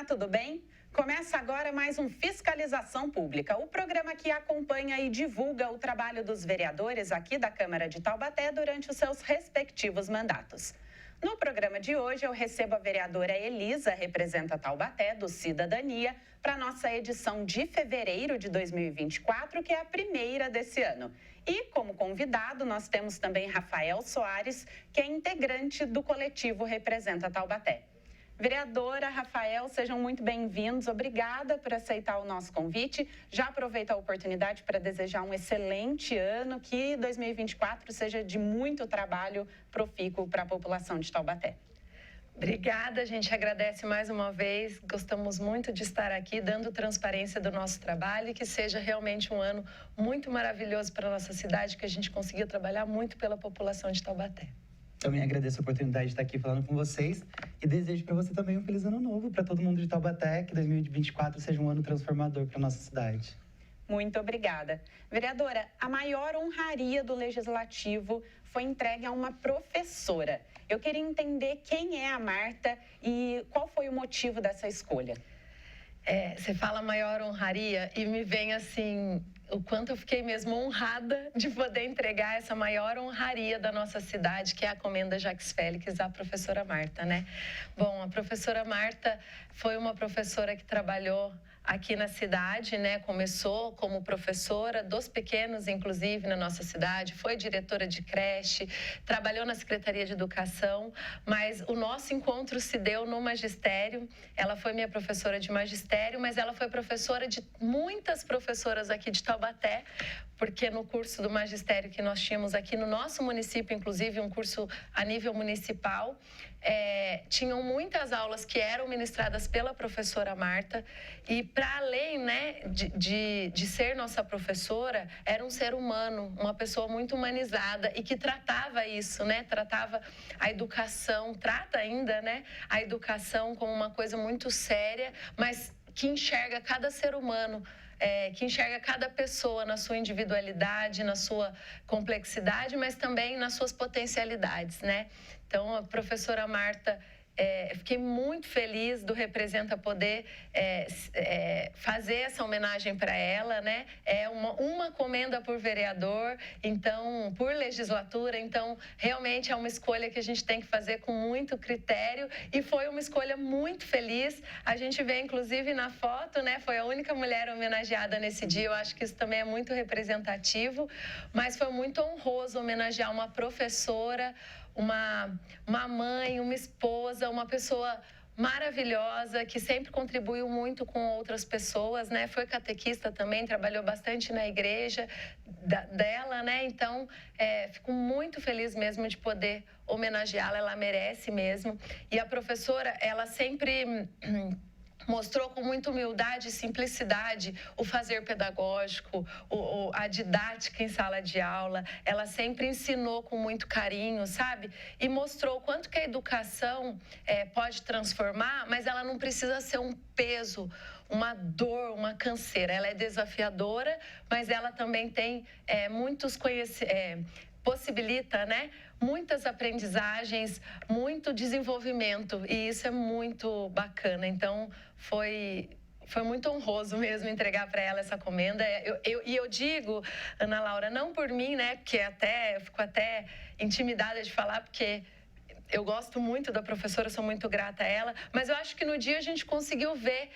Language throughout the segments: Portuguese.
tudo bem? Começa agora mais um Fiscalização Pública, o programa que acompanha e divulga o trabalho dos vereadores aqui da Câmara de Taubaté durante os seus respectivos mandatos. No programa de hoje, eu recebo a vereadora Elisa, representa Taubaté, do Cidadania, para a nossa edição de fevereiro de 2024, que é a primeira desse ano. E, como convidado, nós temos também Rafael Soares, que é integrante do coletivo Representa Taubaté. Vereadora, Rafael, sejam muito bem-vindos. Obrigada por aceitar o nosso convite. Já aproveito a oportunidade para desejar um excelente ano, que 2024 seja de muito trabalho profícuo para a população de Taubaté. Obrigada, a gente agradece mais uma vez. Gostamos muito de estar aqui, dando transparência do nosso trabalho e que seja realmente um ano muito maravilhoso para a nossa cidade, que a gente conseguiu trabalhar muito pela população de Taubaté. Também agradeço a oportunidade de estar aqui falando com vocês e desejo para você também um feliz ano novo, para todo mundo de Taubaté, que 2024 seja um ano transformador para a nossa cidade. Muito obrigada. Vereadora, a maior honraria do Legislativo foi entregue a uma professora. Eu queria entender quem é a Marta e qual foi o motivo dessa escolha. Você fala maior honraria e me vem assim, o quanto eu fiquei mesmo honrada de poder entregar essa maior honraria da nossa cidade, que é a Comenda Jacques Félix, à professora Marta, né? Bom, a professora Marta foi uma professora que trabalhou aqui na cidade, né? Começou como professora dos pequenos, inclusive, na nossa cidade, foi diretora de creche, trabalhou na Secretaria de Educação, mas o nosso encontro se deu no magistério. Ela foi minha professora de magistério, mas ela foi professora de muitas professoras aqui de Taubaté, porque no curso do magistério que nós tínhamos aqui no nosso município, inclusive um curso a nível municipal, tinham muitas aulas que eram ministradas pela professora Marta e para além, né, de ser nossa professora, era um ser humano, uma pessoa muito humanizada e que tratava isso, né, tratava a educação, trata ainda, né, a educação como uma coisa muito séria, mas que enxerga cada ser humano, que enxerga cada pessoa na sua individualidade, na sua complexidade, mas também nas suas potencialidades, né? Então, a professora Marta, fiquei muito feliz do Representa poder fazer essa homenagem para ela, né? É uma comenda por vereador, então, por legislatura, então, realmente é uma escolha que a gente tem que fazer com muito critério e foi uma escolha muito feliz. A gente vê, inclusive, na foto, né? Foi a única mulher homenageada nesse dia, eu acho que isso também é muito representativo, mas foi muito honroso homenagear uma professora, uma mãe, uma esposa, uma pessoa maravilhosa, que sempre contribuiu muito com outras pessoas, né? Foi catequista também, trabalhou bastante na igreja dela, né? Então, fico muito feliz mesmo de poder homenageá-la, ela merece mesmo. E a professora, ela sempre mostrou com muita humildade e simplicidade o fazer pedagógico, a didática em sala de aula. Ela sempre ensinou com muito carinho, sabe? E mostrou o quanto que a educação pode transformar, mas ela não precisa ser um peso, uma dor, uma canseira. Ela é desafiadora, mas ela também tem muitos possibilita, né, muitas aprendizagens, muito desenvolvimento, e isso é muito bacana. Então, foi muito honroso mesmo entregar para ela essa comenda. E eu digo, Ana Laura, não por mim, né, porque eu fico até intimidada de falar, porque eu gosto muito da professora, sou muito grata a ela, mas eu acho que no dia a gente conseguiu ver...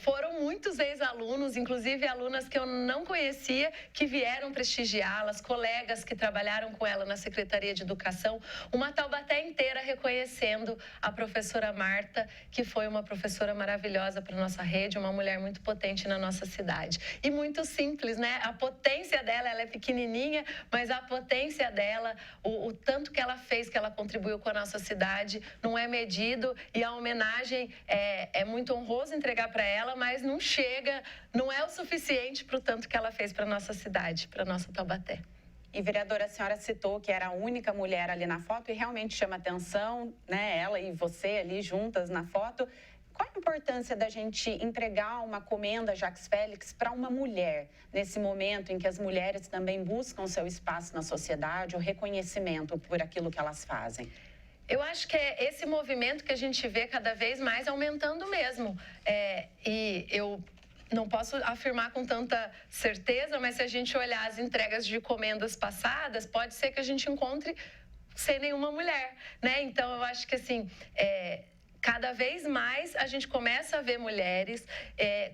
foram muitos ex-alunos, inclusive alunas que eu não conhecia, que vieram prestigiá-las, colegas que trabalharam com ela na Secretaria de Educação, uma Taubaté inteira reconhecendo a professora Marta, que foi uma professora maravilhosa para a nossa rede, uma mulher muito potente na nossa cidade. E muito simples, né? A potência dela, ela é pequenininha, mas a potência dela, o tanto que ela fez, que ela contribuiu com a nossa cidade, não é medido, e a homenagem é muito honroso entregar para ela, mas não chega, não é o suficiente para o tanto que ela fez para a nossa cidade, para a nossa Taubaté. E, vereadora, a senhora citou que era a única mulher ali na foto e realmente chama atenção, né? Ela e você ali juntas na foto. Qual a importância da gente entregar uma comenda Jacques Félix para uma mulher, nesse momento em que as mulheres também buscam seu espaço na sociedade, o reconhecimento por aquilo que elas fazem? Eu acho que é esse movimento que a gente vê cada vez mais aumentando mesmo. E eu não posso afirmar com tanta certeza, mas se a gente olhar as entregas de encomendas passadas, pode ser que a gente encontre sem nenhuma mulher, né? Então, eu acho que, assim, cada vez mais a gente começa a ver mulheres,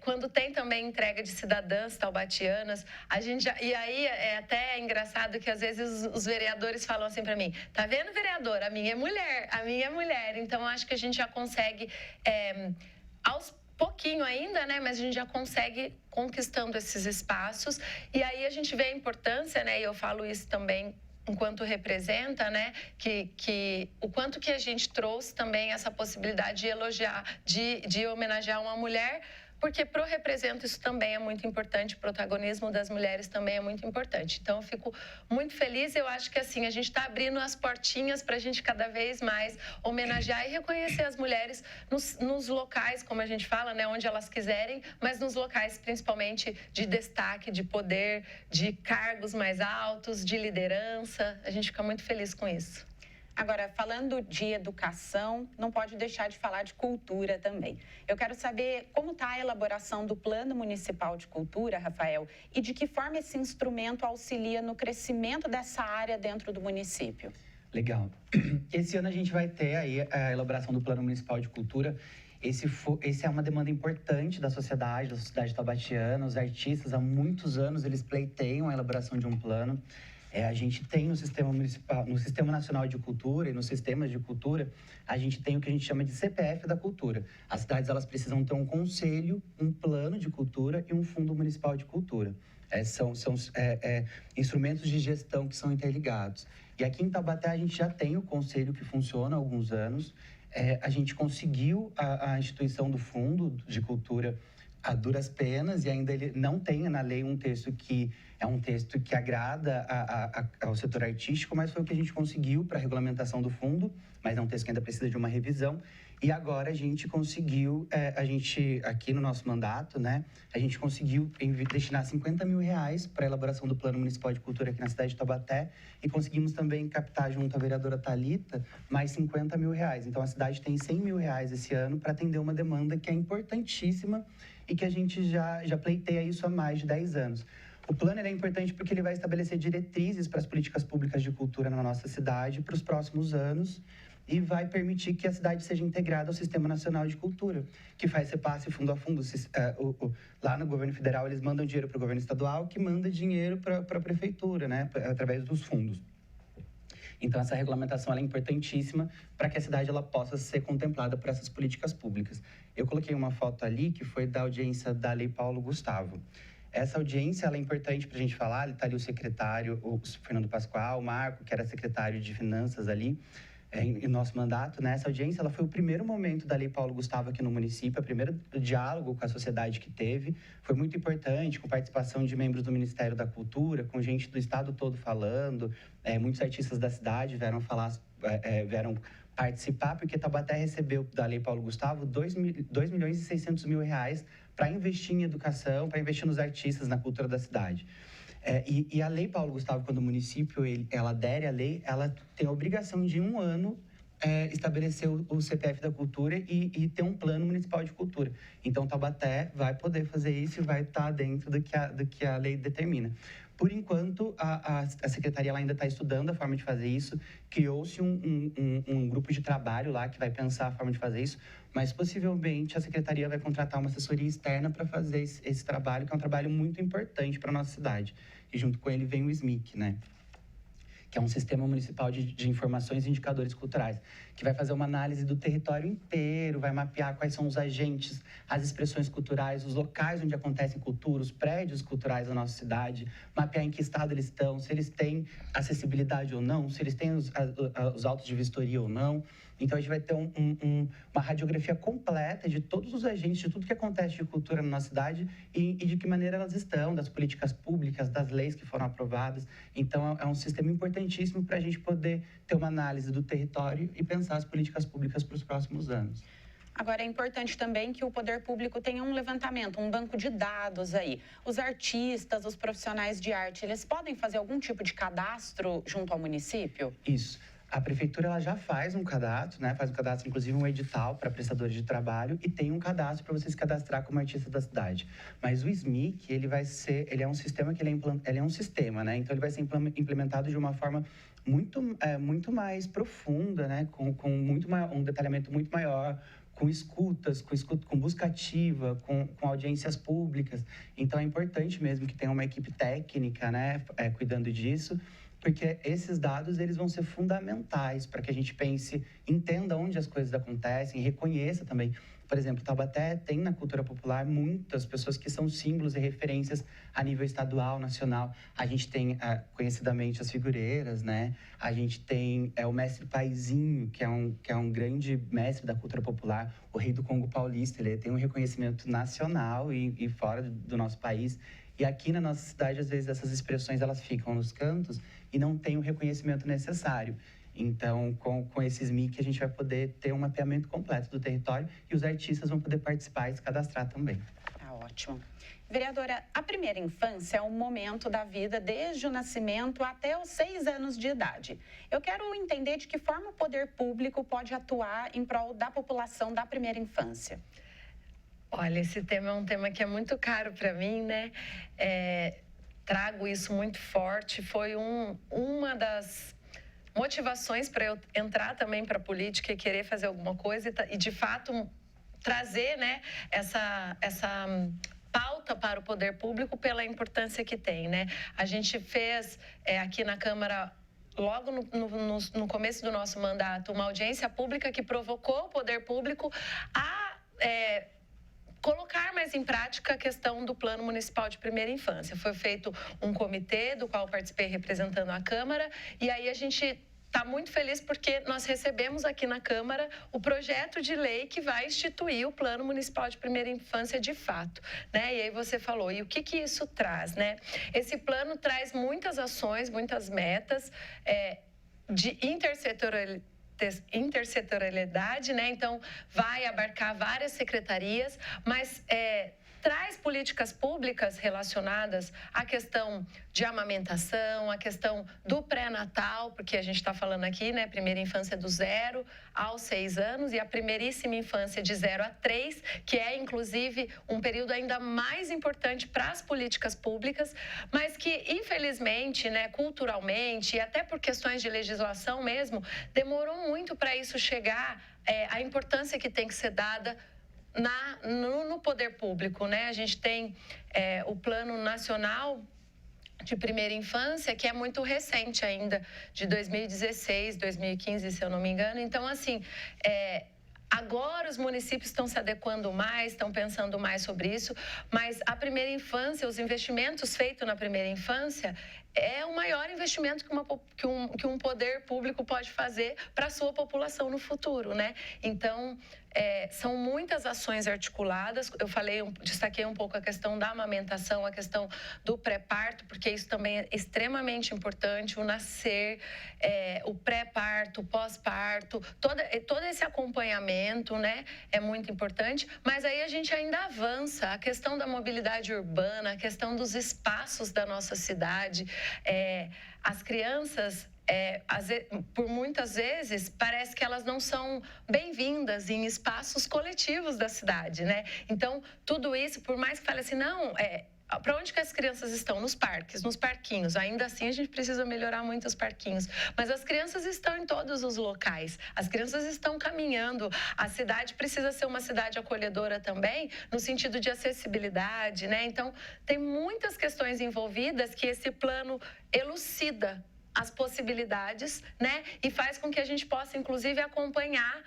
quando tem também entrega de cidadãs taubatianas, a gente já, e aí é até engraçado que às vezes os vereadores falam assim para mim, tá vendo, vereador, a minha é mulher, então eu acho que a gente já consegue, aos pouquinho ainda, né, mas a gente já consegue conquistando esses espaços, e aí a gente vê a importância, né, e eu falo isso também enquanto representa, né, que o quanto que a gente trouxe também essa possibilidade de elogiar, de homenagear uma mulher, porque pro Represento isso também é muito importante, o protagonismo das mulheres também é muito importante. Então, eu fico muito feliz, eu acho que assim, a gente está abrindo as portinhas para a gente cada vez mais homenagear e reconhecer as mulheres nos locais, como a gente fala, né, onde elas quiserem, mas nos locais principalmente de destaque, de poder, de cargos mais altos, de liderança. A gente fica muito feliz com isso. Agora, falando de educação, não pode deixar de falar de cultura também. Eu quero saber como está a elaboração do Plano Municipal de Cultura, Rafael, e de que forma esse instrumento auxilia no crescimento dessa área dentro do município. Legal. Esse ano a gente vai ter aí a elaboração do Plano Municipal de Cultura. Esse é uma demanda importante da sociedade taubatiana. Os artistas, há muitos anos, eles pleiteiam a elaboração de um plano. A gente tem no Sistema Municipal, no Sistema Nacional de Cultura e nos sistemas de cultura, a gente tem o que a gente chama de CPF da cultura. As cidades, elas precisam ter um conselho, um plano de cultura e um fundo municipal de cultura. São instrumentos de gestão que são interligados. E aqui em Taubaté a gente já tem o conselho que funciona há alguns anos. A gente conseguiu a instituição do fundo de cultura a duras penas, e ainda ele não tem na lei um texto que é um texto que agrada ao setor artístico, mas foi o que a gente conseguiu para a regulamentação do fundo, mas é um texto que ainda precisa de uma revisão. E agora a gente conseguiu, aqui no nosso mandato, né, a gente conseguiu destinar R$50 mil para a elaboração do Plano Municipal de Cultura aqui na cidade de Taubaté, e conseguimos também captar junto à vereadora Thalita mais R$50 mil. Então a cidade tem R$100 mil esse ano para atender uma demanda que é importantíssima e que a gente já pleiteia isso há mais de 10 anos. O plano é importante porque ele vai estabelecer diretrizes para as políticas públicas de cultura na nossa cidade para os próximos anos e vai permitir que a cidade seja integrada ao Sistema Nacional de Cultura, que faz repasse fundo a fundo. Lá no governo federal, eles mandam dinheiro para o governo estadual, que manda dinheiro para a prefeitura, né, através dos fundos. Então, essa regulamentação ela é importantíssima para que a cidade ela possa ser contemplada por essas políticas públicas. Eu coloquei uma foto ali que foi da audiência da Lei Paulo Gustavo. Essa audiência ela é importante para a gente falar. Está ali o secretário, o Fernando Pascoal, o Marco, que era secretário de Finanças ali, em nosso mandato. Né? Essa audiência ela foi o primeiro momento da Lei Paulo Gustavo aqui no município, o primeiro diálogo com a sociedade que teve. Foi muito importante, com participação de membros do Ministério da Cultura, com gente do estado todo falando. Muitos artistas da cidade vieram vieram participar, porque Taubaté recebeu da Lei Paulo Gustavo R$2.600.000 para investir em educação, para investir nos artistas, na cultura da cidade. E a Lei Paulo Gustavo, quando o município ela adere à lei, ela tem a obrigação de, em um ano, estabelecer o CPF da cultura e ter um plano municipal de cultura. Então, Taubaté vai poder fazer isso e vai estar dentro do que a lei determina. Por enquanto, a secretaria ela ainda está estudando a forma de fazer isso. Criou-se um grupo de trabalho lá que vai pensar a forma de fazer isso, mas possivelmente a secretaria vai contratar uma assessoria externa para fazer esse trabalho, que é um trabalho muito importante para a nossa cidade. E junto com ele vem o SMIC, né? Que é um sistema municipal de informações e indicadores culturais, que vai fazer uma análise do território inteiro, vai mapear quais são os agentes, as expressões culturais, os locais onde acontecem cultura, os prédios culturais da nossa cidade, mapear em que estado eles estão, se eles têm acessibilidade ou não, se eles têm os autos de vistoria ou não. Então, a gente vai ter uma radiografia completa de todos os agentes, de tudo que acontece de cultura na nossa cidade e de que maneira elas estão, das políticas públicas, das leis que foram aprovadas. Então, é um sistema importantíssimo para a gente poder ter uma análise do território e pensar as políticas públicas para os próximos anos. Agora, é importante também que o poder público tenha um levantamento, um banco de dados aí. Os artistas, os profissionais de arte, eles podem fazer algum tipo de cadastro junto ao município? Isso. A prefeitura ela já faz um cadastro, né? Faz um cadastro, inclusive um edital para prestadores de trabalho e tem um cadastro para você se cadastrar como artista da cidade. Mas o SMIC, ele é um sistema ele é um sistema, né? Então ele vai ser implementado de uma forma muito mais profunda, né? Com um detalhamento muito maior, com busca ativa, com audiências públicas. Então é importante mesmo que tenha uma equipe técnica, né? Cuidando disso. Porque esses dados eles vão ser fundamentais para que a gente pense, entenda onde as coisas acontecem, reconheça também. Por exemplo, Taubaté tem na cultura popular muitas pessoas que são símbolos e referências a nível estadual, nacional. A gente tem, conhecidamente, as figureiras, né? A gente tem o mestre Paizinho, que é um grande mestre da cultura popular, o rei do Congo Paulista. Ele tem um reconhecimento nacional e fora do nosso país. E aqui na nossa cidade, às vezes, essas expressões elas ficam nos cantos e não tem o reconhecimento necessário. Então, com esses MIC, a gente vai poder ter um mapeamento completo do território e os artistas vão poder participar e se cadastrar também. Tá ótimo. Vereadora, a primeira infância é um momento da vida desde o nascimento até os 6 anos de idade. Eu quero entender de que forma o poder público pode atuar em prol da população da primeira infância. Olha, esse tema é um tema que é muito caro para mim, né? Trago isso muito forte. Foi uma das motivações para eu entrar também para a política e querer fazer alguma coisa e de fato, trazer, né, essa pauta para o poder público pela importância que tem, né? A gente fez aqui na Câmara, logo no começo do nosso mandato, uma audiência pública que provocou o poder público a colocar mais em prática a questão do Plano Municipal de Primeira Infância. Foi feito um comitê, do qual participei representando a Câmara, e aí a gente está muito feliz porque nós recebemos aqui na Câmara o projeto de lei que vai instituir o Plano Municipal de Primeira Infância de fato, né? E aí você falou, e o que isso traz, né? Esse plano traz muitas ações, muitas metas de intersetorialidade, né? Então, vai abarcar várias secretarias, mas traz políticas públicas relacionadas à questão de amamentação, à questão do pré-natal, porque a gente está falando aqui, né? Primeira infância do 0 aos 6 anos e a primeiríssima infância de 0 a 3, que é, inclusive, um período ainda mais importante para as políticas públicas, mas que, infelizmente, né, culturalmente e até por questões de legislação mesmo, demorou muito para isso chegar, a importância que tem que ser dada no poder público, né? A gente tem o Plano Nacional de Primeira Infância, que é muito recente ainda, de 2016, 2015, se eu não me engano. Então, assim, agora os municípios estão se adequando mais, estão pensando mais sobre isso, mas a primeira infância, os investimentos feitos na primeira infância é o maior investimento que um poder público pode fazer para a sua população no futuro, né? Então, são muitas ações articuladas. Eu destaquei um pouco a questão da amamentação, a questão do pré-parto, porque isso também é extremamente importante, o nascer, o pré-parto, o pós-parto, todo esse acompanhamento, né, é muito importante, mas aí a gente ainda avança, a questão da mobilidade urbana, a questão dos espaços da nossa cidade, as crianças, por muitas vezes, parece que elas não são bem-vindas em espaços coletivos da cidade, né? Então, tudo isso, por mais que fale assim, não, para onde que as crianças estão? Nos parques, nos parquinhos. Ainda assim, a gente precisa melhorar muito os parquinhos. Mas as crianças estão em todos os locais. As crianças estão caminhando. A cidade precisa ser uma cidade acolhedora também, no sentido de acessibilidade, né? Então, tem muitas questões envolvidas que esse plano elucida as possibilidades, né? E faz com que a gente possa, inclusive, acompanhar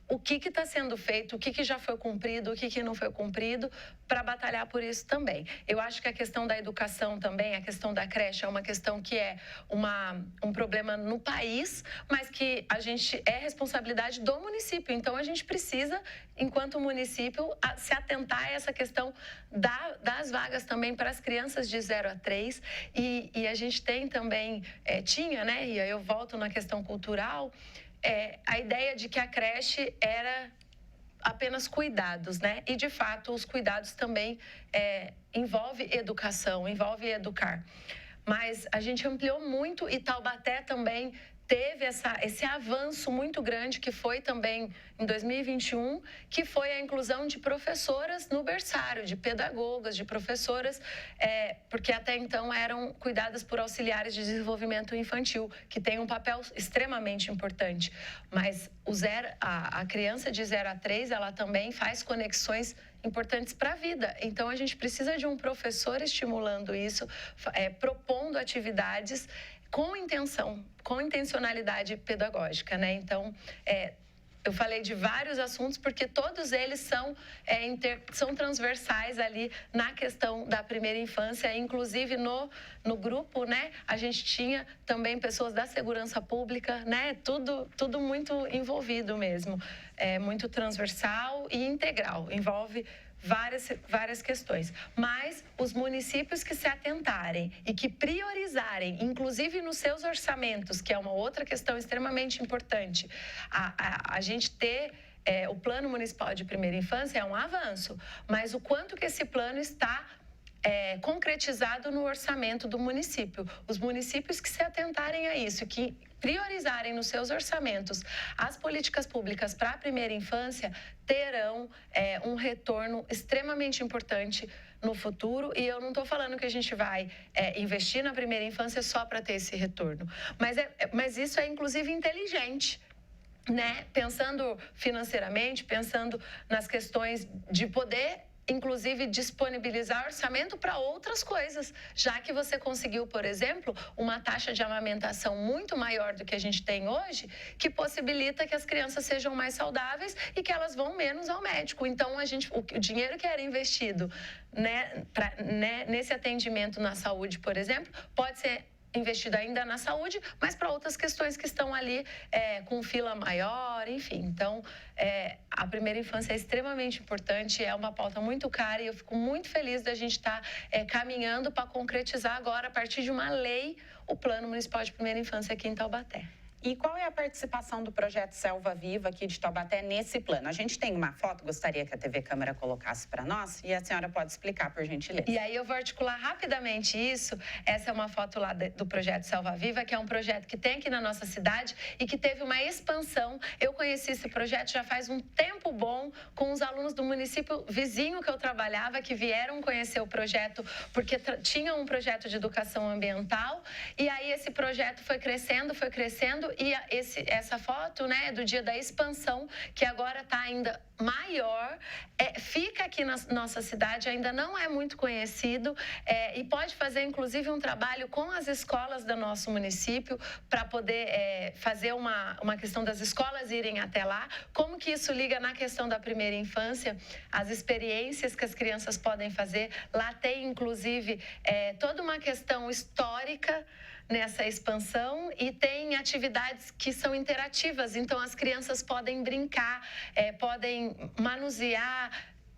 o que está sendo feito, o que já foi cumprido, o que não foi cumprido, para batalhar por isso também. Eu acho que a questão da educação também, a questão da creche, é uma questão que é um problema no país, mas que é responsabilidade do município. Então, a gente precisa, enquanto município, se atentar a essa questão das vagas também para as crianças de 0 a 3. E a gente tem também, tinha, né, e aí eu volto na questão cultural, a ideia de que a creche era apenas cuidados, né? E, de fato, os cuidados também envolve educação, envolve educar. Mas a gente ampliou muito e Taubaté também teve esse avanço muito grande que foi também em 2021, que foi a inclusão de professoras no berçário, de pedagogas, de professoras, porque até então eram cuidadas por auxiliares de desenvolvimento infantil, que tem um papel extremamente importante. Mas a criança de 0 a 3, ela também faz conexões importantes para a vida. Então, a gente precisa de um professor estimulando isso, propondo atividades com intencionalidade pedagógica, né? Então, eu falei de vários assuntos porque todos eles são transversais ali na questão da primeira infância. Inclusive no grupo, né, a gente tinha também pessoas da segurança pública, né, tudo muito envolvido mesmo, muito transversal e integral, envolve várias questões. Mas os municípios que se atentarem e que priorizarem, inclusive nos seus orçamentos, que é uma outra questão extremamente importante, a gente ter o Plano Municipal de Primeira Infância é um avanço, mas o quanto que esse plano está concretizado no orçamento do município. Os municípios que se atentarem a isso, que priorizarem nos seus orçamentos as políticas públicas para a primeira infância, terão um retorno extremamente importante no futuro. E eu não estou falando que a gente vai investir na primeira infância só para ter esse retorno, mas isso é inclusive inteligente, né? Pensando financeiramente, pensando nas questões de poder, inclusive disponibilizar orçamento para outras coisas, já que você conseguiu, por exemplo, uma taxa de amamentação muito maior do que a gente tem hoje, que possibilita que as crianças sejam mais saudáveis e que elas vão menos ao médico. Então, o dinheiro que era investido, nesse atendimento na saúde, por exemplo, pode ser investido ainda na saúde, mas para outras questões que estão ali com fila maior, enfim. Então, a primeira infância é extremamente importante, é uma pauta muito cara e eu fico muito feliz da gente estar caminhando para concretizar agora, a partir de uma lei, o Plano Municipal de Primeira Infância aqui em Taubaté. E qual é a participação do projeto Selva Viva aqui de Taubaté nesse plano? A gente tem uma foto, gostaria que a TV Câmara colocasse para nós, e a senhora pode explicar, por gentileza. E aí eu vou articular rapidamente isso. Essa é uma foto lá do projeto Selva Viva, que é um projeto que tem aqui na nossa cidade e que teve uma expansão. Eu conheci esse projeto já faz um tempo bom, com os alunos do município vizinho que eu trabalhava, que vieram conhecer o projeto, porque tinha um projeto de educação ambiental, e aí esse projeto foi crescendo, e essa foto, né, do dia da expansão, que agora está ainda maior, fica aqui na nossa cidade, ainda não é muito conhecido, e pode fazer, inclusive, um trabalho com as escolas do nosso município para poder fazer uma questão das escolas irem até lá. Como que isso liga na questão da primeira infância, as experiências que as crianças podem fazer. Lá tem, inclusive, toda uma questão histórica nessa expansão e tem atividades que são interativas, então as crianças podem brincar, podem manusear.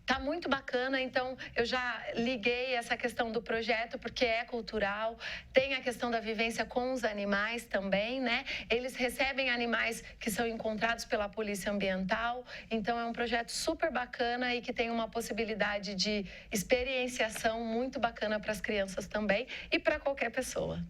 Tá muito bacana, então eu já liguei essa questão do projeto porque é cultural, tem a questão da vivência com os animais também, né? Eles recebem animais que são encontrados pela Polícia Ambiental, então é um projeto super bacana e que tem uma possibilidade de experienciação muito bacana para as crianças também e para qualquer pessoa.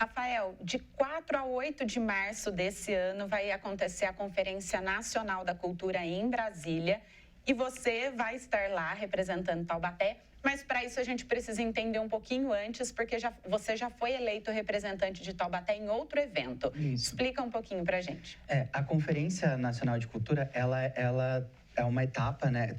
Rafael, de 4 a 8 de março desse ano vai acontecer a Conferência Nacional da Cultura em Brasília e você vai estar lá representando Taubaté, mas para isso a gente precisa entender um pouquinho antes, porque você já foi eleito representante de Taubaté em outro evento. Isso. Explica um pouquinho para a gente. A Conferência Nacional de Cultura, ela é uma etapa, né?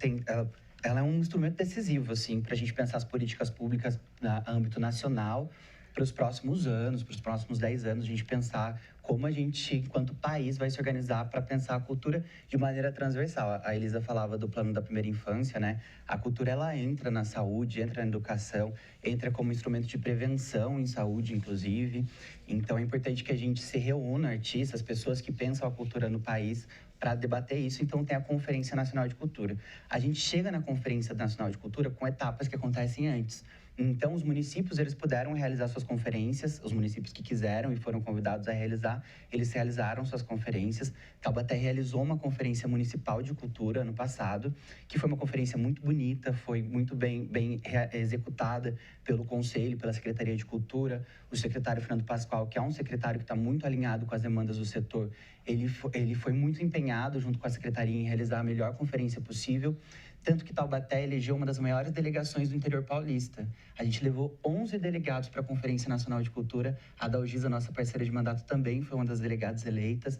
Ela é um instrumento decisivo, assim, para a gente pensar as políticas públicas no âmbito nacional, para os próximos anos, para os próximos 10 anos, a gente pensar como a gente, enquanto país, vai se organizar para pensar a cultura de maneira transversal. A Elisa falava do plano da primeira infância, né? A cultura, ela entra na saúde, entra na educação, entra como instrumento de prevenção em saúde, inclusive. Então, é importante que a gente se reúna, artistas, pessoas que pensam a cultura no país, para debater isso. Então, tem a Conferência Nacional de Cultura. A gente chega na Conferência Nacional de Cultura com etapas que acontecem antes, Então, os municípios, eles puderam realizar suas conferências, os municípios que quiseram e foram convidados a realizar, eles realizaram suas conferências. Taubaté realizou uma conferência municipal de cultura ano passado, que foi uma conferência muito bonita, foi muito bem executada pelo Conselho, pela Secretaria de Cultura. O secretário Fernando Pascoal, que é um secretário que está muito alinhado com as demandas do setor, ele foi muito empenhado, junto com a Secretaria, em realizar a melhor conferência possível. Tanto que Taubaté elegeu uma das maiores delegações do interior paulista. A gente levou 11 delegados para a Conferência Nacional de Cultura. A Dalgisa, nossa parceira de mandato, também foi uma das delegadas eleitas.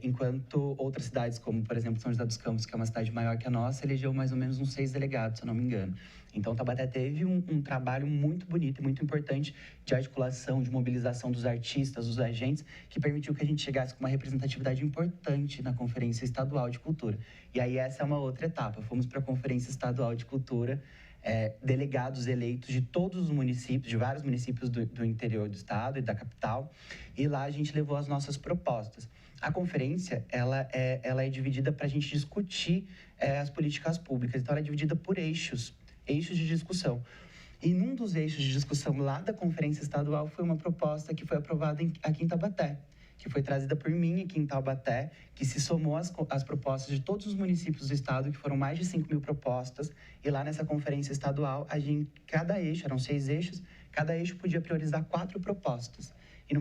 Enquanto outras cidades, como, por exemplo, São José dos Campos, que é uma cidade maior que a nossa, elegeu mais ou menos uns 6 delegados, se eu não me engano. Então, Taubaté teve um trabalho muito bonito e muito importante de articulação, de mobilização dos artistas, dos agentes, que permitiu que a gente chegasse com uma representatividade importante na Conferência Estadual de Cultura. E aí, essa é uma outra etapa. Fomos para a Conferência Estadual de Cultura, delegados eleitos de todos os municípios, de vários municípios do interior do estado e da capital, e lá a gente levou as nossas propostas. A conferência, ela é dividida para a gente discutir as políticas públicas, então ela é dividida por eixos de discussão. E num dos eixos de discussão lá da Conferência Estadual foi uma proposta que foi aprovada aqui em Taubaté, que foi trazida por mim aqui em Taubaté, que se somou às propostas de todos os municípios do estado, que foram mais de 5.000 propostas. E lá nessa Conferência Estadual, cada eixo, eram 6 eixos, cada eixo podia priorizar 4 propostas. E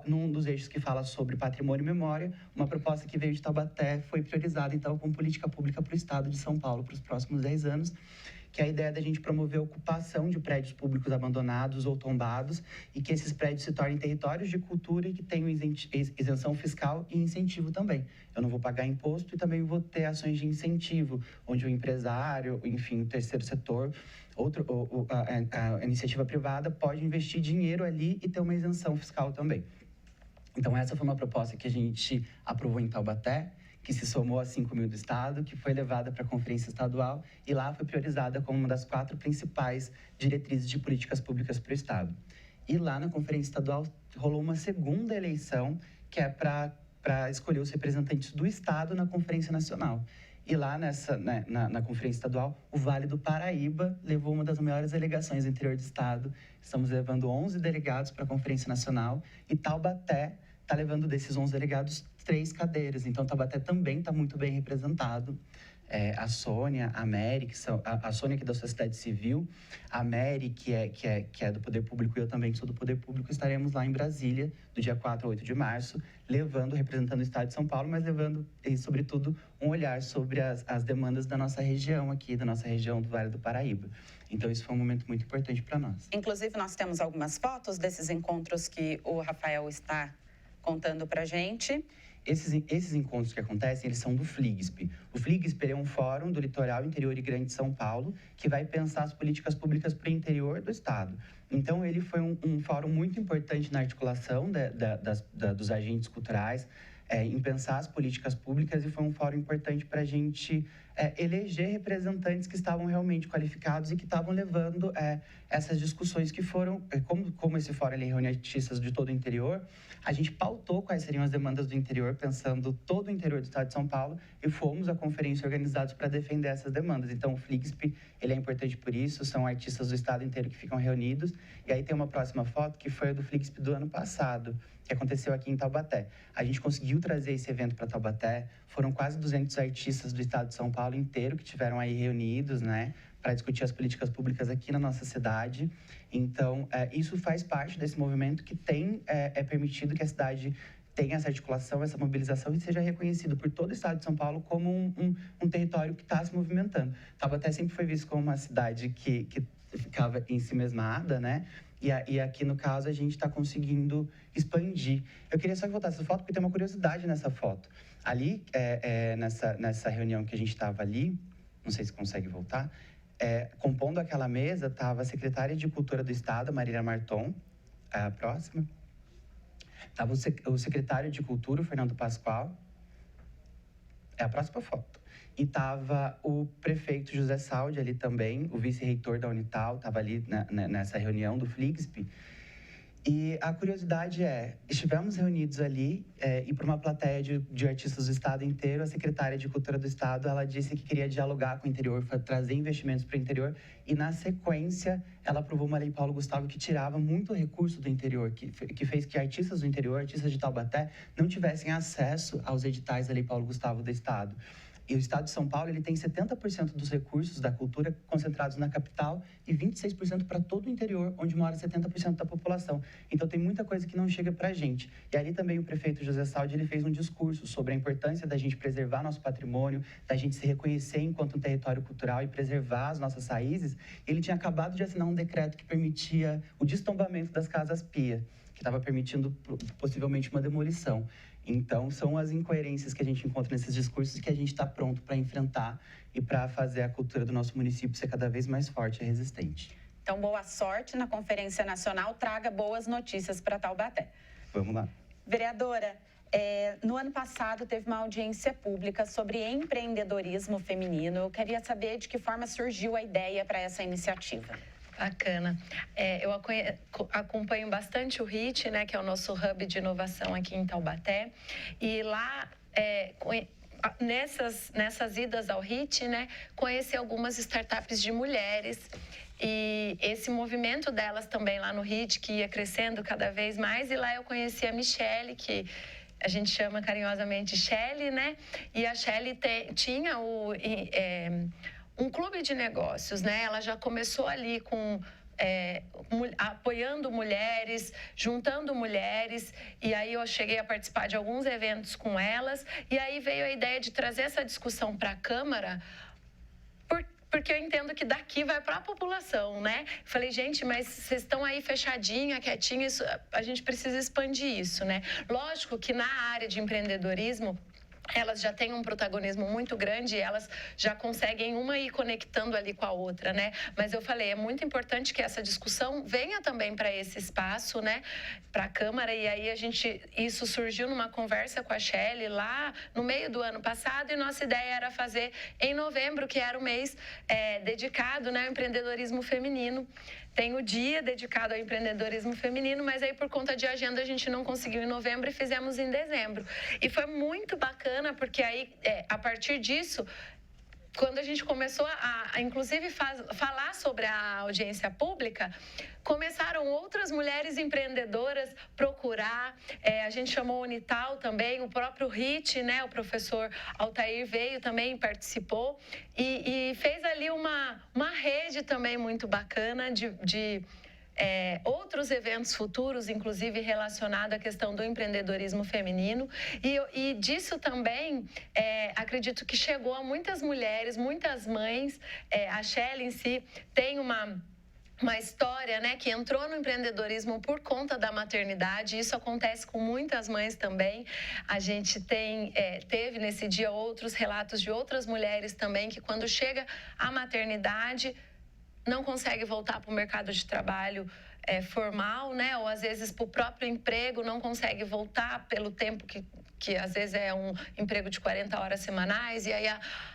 num dos eixos que fala sobre patrimônio e memória, uma proposta que veio de Taubaté foi priorizada, então, como política pública para o estado de São Paulo para os próximos 10 anos, que é a ideia da gente promover a ocupação de prédios públicos abandonados ou tombados e que esses prédios se tornem territórios de cultura e que tenham isenção fiscal e incentivo também. Eu não vou pagar imposto e também vou ter ações de incentivo, onde o empresário, enfim, o terceiro setor, a iniciativa privada pode investir dinheiro ali e ter uma isenção fiscal também. Então, essa foi uma proposta que a gente aprovou em Taubaté, que se somou a 5.000 do estado, que foi levada para a Conferência Estadual e lá foi priorizada como uma das 4 principais diretrizes de políticas públicas para o estado. E lá na Conferência Estadual rolou uma segunda eleição, que é para escolher os representantes do estado na Conferência Nacional. E lá na Conferência Estadual, o Vale do Paraíba levou uma das maiores delegações do interior do estado. Estamos levando 11 delegados para a Conferência Nacional e Taubaté está levando desses 11 delegados 3 cadeiras. Então, Taubaté também está muito bem representado. A Sônia, a Mary, a Sônia, que é da sociedade civil, a Mary, que é do Poder Público, e eu também, que sou do Poder Público, estaremos lá em Brasília, do dia 4 a 8 de março, representando o estado de São Paulo, mas levando, sobretudo, um olhar sobre as demandas da nossa região aqui, da nossa região do Vale do Paraíba. Então, isso foi um momento muito importante para nós. Inclusive, nós temos algumas fotos desses encontros que o Rafael está contando para a gente. Esses encontros que acontecem, eles são do FLIGSP. O FLIGSP é um fórum do litoral, interior e grande de São Paulo, que vai pensar as políticas públicas para o interior do estado. Então, ele foi um fórum muito importante na articulação dos agentes culturais, em pensar as políticas públicas, e foi um fórum importante para a gente eleger representantes que estavam realmente qualificados e que estavam levando essas discussões que foram, como esse fórum ele reúne artistas de todo o interior, a gente pautou quais seriam as demandas do interior, pensando todo o interior do estado de São Paulo, e fomos à conferência organizados para defender essas demandas. Então, o FLIGSP, ele é importante por isso, são artistas do estado inteiro que ficam reunidos. E aí tem uma próxima foto, que foi a do FLIGSP do ano passado, que aconteceu aqui em Taubaté. A gente conseguiu trazer esse evento para Taubaté, foram quase 200 artistas do estado de São Paulo inteiro que tiveram aí reunidos, né, para discutir as políticas públicas aqui na nossa cidade. Então, isso faz parte desse movimento que tem permitido que a cidade tenha essa articulação, essa mobilização e seja reconhecido por todo o estado de São Paulo como um território que está se movimentando. Taubaté sempre foi visto como uma cidade que ficava ensimesmada, né? E aqui, no caso, a gente está conseguindo expandir. Eu queria só voltar essa foto, porque tem uma curiosidade nessa foto. Ali, nessa reunião que a gente estava ali, não sei se consegue voltar, compondo aquela mesa estava a secretária de Cultura do Estado, Marília Marton, a próxima. Estava o secretário de Cultura, o Fernando Pascoal. É a próxima foto. E estava o prefeito José Saldi ali também, o vice-reitor da Unital, estava ali nessa reunião do FLIGSP. E a curiosidade estivemos reunidos ali e para uma plateia de artistas do estado inteiro, a secretária de Cultura do estado, ela disse que queria dialogar com o interior, trazer investimentos para o interior e, na sequência, ela aprovou uma lei Paulo Gustavo que tirava muito recurso do interior, que fez que artistas do interior, artistas de Taubaté, não tivessem acesso aos editais da lei Paulo Gustavo do estado. E o estado de São Paulo ele tem 70% dos recursos da cultura concentrados na capital e 26% para todo o interior, onde mora 70% da população. Então, tem muita coisa que não chega para a gente. E ali também o prefeito José Saldi ele fez um discurso sobre a importância da gente preservar nosso patrimônio, da gente se reconhecer enquanto um território cultural e preservar as nossas raízes. Ele tinha acabado de assinar um decreto que permitia o destombamento das casas-pia, que estava permitindo possivelmente uma demolição. Então, são as incoerências que a gente encontra nesses discursos que a gente está pronto para enfrentar e para fazer a cultura do nosso município ser cada vez mais forte e resistente. Então, boa sorte na Conferência Nacional. Traga boas notícias para Taubaté. Vamos lá. Vereadora, no ano passado teve uma audiência pública sobre empreendedorismo feminino. Eu queria saber de que forma surgiu a ideia para essa iniciativa. Bacana. Eu acompanho bastante o HIT, né, que é o nosso hub de inovação aqui em Taubaté. E lá, nessas idas ao HIT, né, conheci algumas startups de mulheres. E esse movimento delas também lá no HIT, que ia crescendo cada vez mais. E lá eu conheci a Michele, que a gente chama carinhosamente Shelly, né? E a Shelly tinha um clube de negócios, né? Ela já começou ali com apoiando mulheres, juntando mulheres, e aí eu cheguei a participar de alguns eventos com elas, e aí veio a ideia de trazer essa discussão para a Câmara, porque eu entendo que daqui vai para a população, né? Falei, gente, mas vocês estão aí fechadinha, quietinha, a gente precisa expandir isso, né? Lógico que na área de empreendedorismo, elas já têm um protagonismo muito grande e elas já conseguem uma ir conectando ali com a outra, né? Mas eu falei, é muito importante que essa discussão venha também para esse espaço, né? Para a Câmara, e aí isso surgiu numa conversa com a Shelly lá no meio do ano passado, e nossa ideia era fazer em novembro, que era o mês dedicado, né, ao empreendedorismo feminino. Tem o dia dedicado ao empreendedorismo feminino, mas aí por conta de agenda a gente não conseguiu em novembro e fizemos em dezembro. E foi muito bacana, porque aí, a partir disso, quando a gente começou inclusive, falar sobre a audiência pública, começaram outras mulheres empreendedoras procurar. A gente chamou a Unital também, o próprio HIT, né? O professor Altair veio também, participou. E fez ali uma rede também muito bacana de outros eventos futuros, inclusive relacionado à questão do empreendedorismo feminino. E disso também, acredito que chegou a muitas mulheres, muitas mães. A Shelly em si tem uma história, né, que entrou no empreendedorismo por conta da maternidade. Isso acontece com muitas mães também. A gente teve nesse dia outros relatos de outras mulheres também, que quando chega a maternidade não consegue voltar para o mercado de trabalho formal, né? Ou às vezes para o próprio emprego, não consegue voltar pelo tempo que às vezes é um emprego de 40 horas semanais, e aí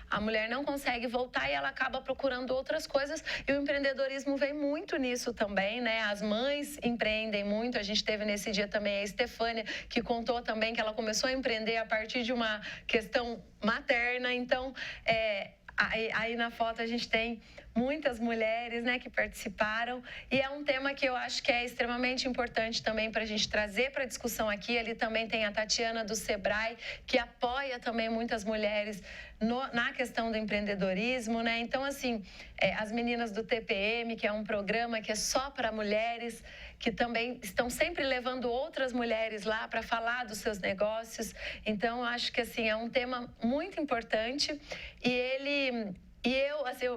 a mulher não consegue voltar e ela acaba procurando outras coisas. E o empreendedorismo vem muito nisso também, né? As mães empreendem muito. A gente teve nesse dia também a Estefânia, que contou também que ela começou a empreender a partir de uma questão materna. Então, aí na foto a gente tem muitas mulheres, né, que participaram, e é um tema que eu acho que é extremamente importante também para a gente trazer para a discussão aqui. Ali também tem a Tatiana do Sebrae, que apoia também muitas mulheres na questão do empreendedorismo, né? Então, assim, as meninas do TPM, que é um programa que é só para mulheres, que também estão sempre levando outras mulheres lá para falar dos seus negócios. Então, acho que, assim, é um tema muito importante, e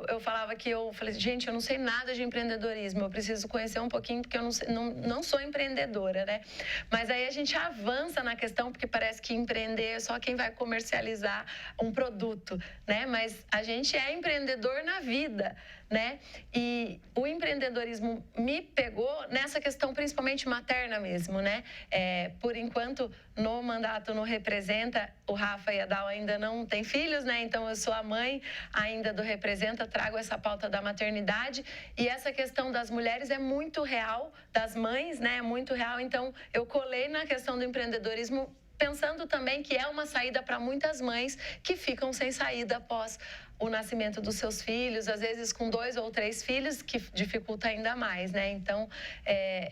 eu falava que gente, eu não sei nada de empreendedorismo, eu preciso conhecer um pouquinho, porque eu não sou empreendedora, né? Mas aí a gente avança na questão, porque parece que empreender é só quem vai comercializar um produto, né? Mas a gente é empreendedor na vida, né? E o empreendedorismo me pegou nessa questão principalmente materna mesmo, né? Por enquanto, no mandato no Representa, o Rafa e a Dal ainda não têm filhos, né? Então, eu sou a mãe ainda do Representa, trago essa pauta da maternidade. E essa questão das mulheres é muito real, das mães, né? É muito real. Então, eu colei na questão do empreendedorismo, pensando também que é uma saída para muitas mães que ficam sem saída após o nascimento dos seus filhos, às vezes com 2 ou 3 filhos, que dificulta ainda mais, né? Então,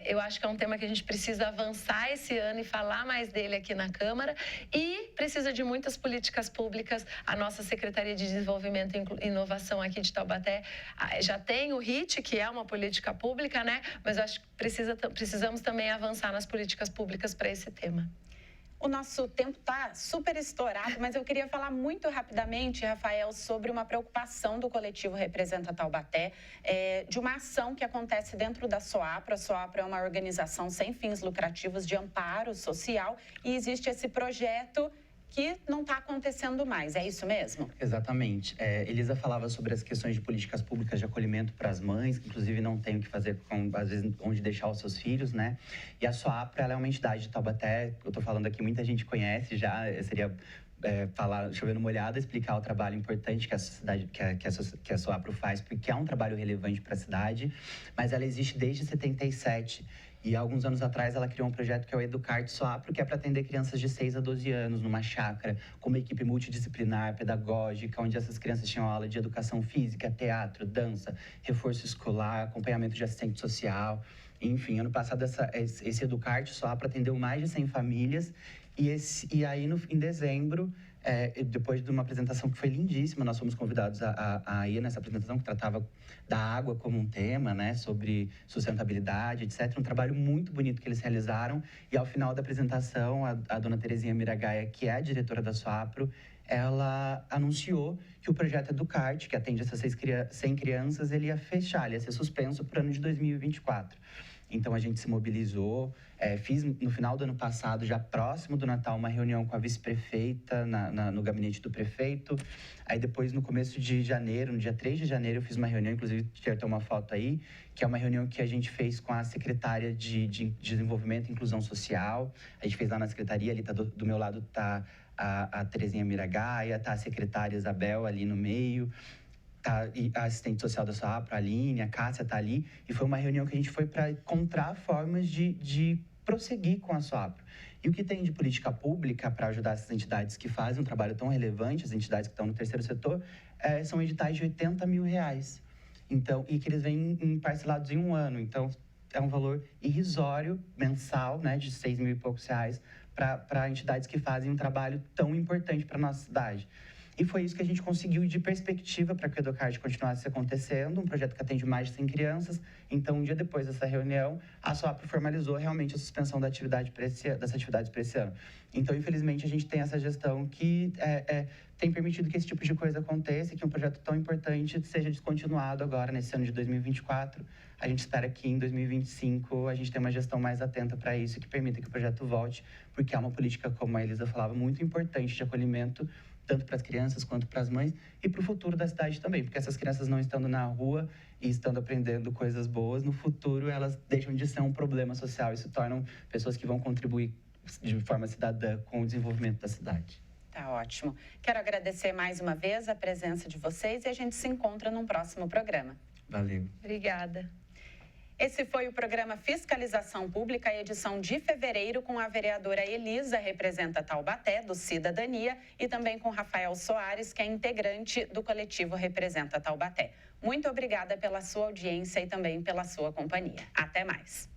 eu acho que é um tema que a gente precisa avançar esse ano e falar mais dele aqui na Câmara, e precisa de muitas políticas públicas. A nossa Secretaria de Desenvolvimento e Inovação aqui de Taubaté já tem o RIT, que é uma política pública, né? Mas eu acho que precisamos também avançar nas políticas públicas para esse tema. O nosso tempo está super estourado, mas eu queria falar muito rapidamente, Rafael, sobre uma preocupação do coletivo Representa Taubaté, de uma ação que acontece dentro da SOAPRO. A SOAPRO é uma organização sem fins lucrativos de amparo social e existe esse projeto que não está acontecendo mais, é isso mesmo? Exatamente. Elisa falava sobre as questões de políticas públicas de acolhimento para as mães, que inclusive não têm o que fazer, às vezes, onde deixar os seus filhos, né? E a SOAPRO, ela é uma entidade de Taubaté, eu estou falando aqui, muita gente conhece já, seria falar, chovendo molhado, explicar o trabalho importante que a sociedade, que a SOAPRO faz, porque é um trabalho relevante para a cidade, mas ela existe desde 77. E alguns anos atrás ela criou um projeto que é o Educarte SOAPRO, que é para atender crianças de 6 a 12 anos numa chácara, com uma equipe multidisciplinar, pedagógica, onde essas crianças tinham aula de educação física, teatro, dança, reforço escolar, acompanhamento de assistente social. Enfim, ano passado esse Educarte SOAPRO atendeu mais de 100 famílias. E aí, em dezembro, depois de uma apresentação que foi lindíssima, nós fomos convidados a ir nessa apresentação que tratava da água como um tema, né, sobre sustentabilidade, etc. Um trabalho muito bonito que eles realizaram. E ao final da apresentação, a dona Terezinha Miragaia, que é a diretora da SOAPRO, ela anunciou que o projeto Educarte, que atende essas 100 crianças, ele ia fechar, ele ia ser suspenso para o ano de 2024. Então, a gente se mobilizou, fiz no final do ano passado, já próximo do Natal, uma reunião com a vice-prefeita no gabinete do prefeito. Aí depois, no começo de janeiro, no dia 3 de janeiro, eu fiz uma reunião, inclusive, quero ter uma foto aí, que é uma reunião que a gente fez com a secretária de Desenvolvimento e Inclusão Social. A gente fez lá na secretaria, ali do meu lado está a Terezinha Miragaia, está a secretária Isabel ali no meio, e a assistente social da SOAPRO, a Aline, a Cássia está ali, e foi uma reunião que a gente foi para encontrar formas de prosseguir com a SOAPRO. E o que tem de política pública para ajudar essas entidades que fazem um trabalho tão relevante, as entidades que estão no terceiro setor, são editais de R$80 mil. Então, e que eles vêm parcelados em um ano. Então, é um valor irrisório, mensal, né, de 6 mil e poucos reais, para entidades que fazem um trabalho tão importante para a nossa cidade. E foi isso que a gente conseguiu de perspectiva para que o Educarte continuasse acontecendo, um projeto que atende mais de 100 crianças. Então, um dia depois dessa reunião, a SOAPRO formalizou realmente a suspensão das atividades para esse ano. Então, infelizmente, a gente tem essa gestão que tem permitido que esse tipo de coisa aconteça e que um projeto tão importante seja descontinuado agora, nesse ano de 2024. A gente espera que em 2025 a gente tenha uma gestão mais atenta para isso e que permita que o projeto volte, porque é uma política, como a Elisa falava, muito importante de acolhimento, tanto para as crianças quanto para as mães e para o futuro da cidade também, porque essas crianças não estando na rua e estando aprendendo coisas boas, no futuro elas deixam de ser um problema social e se tornam pessoas que vão contribuir de forma cidadã com o desenvolvimento da cidade. Tá ótimo. Quero agradecer mais uma vez a presença de vocês e a gente se encontra num próximo programa. Valeu. Obrigada. Esse foi o programa Fiscalização Pública, edição de fevereiro, com a vereadora Elisa, Representa Taubaté, do Cidadania, e também com Rafael Soares, que é integrante do coletivo Representa Taubaté. Muito obrigada pela sua audiência e também pela sua companhia. Até mais.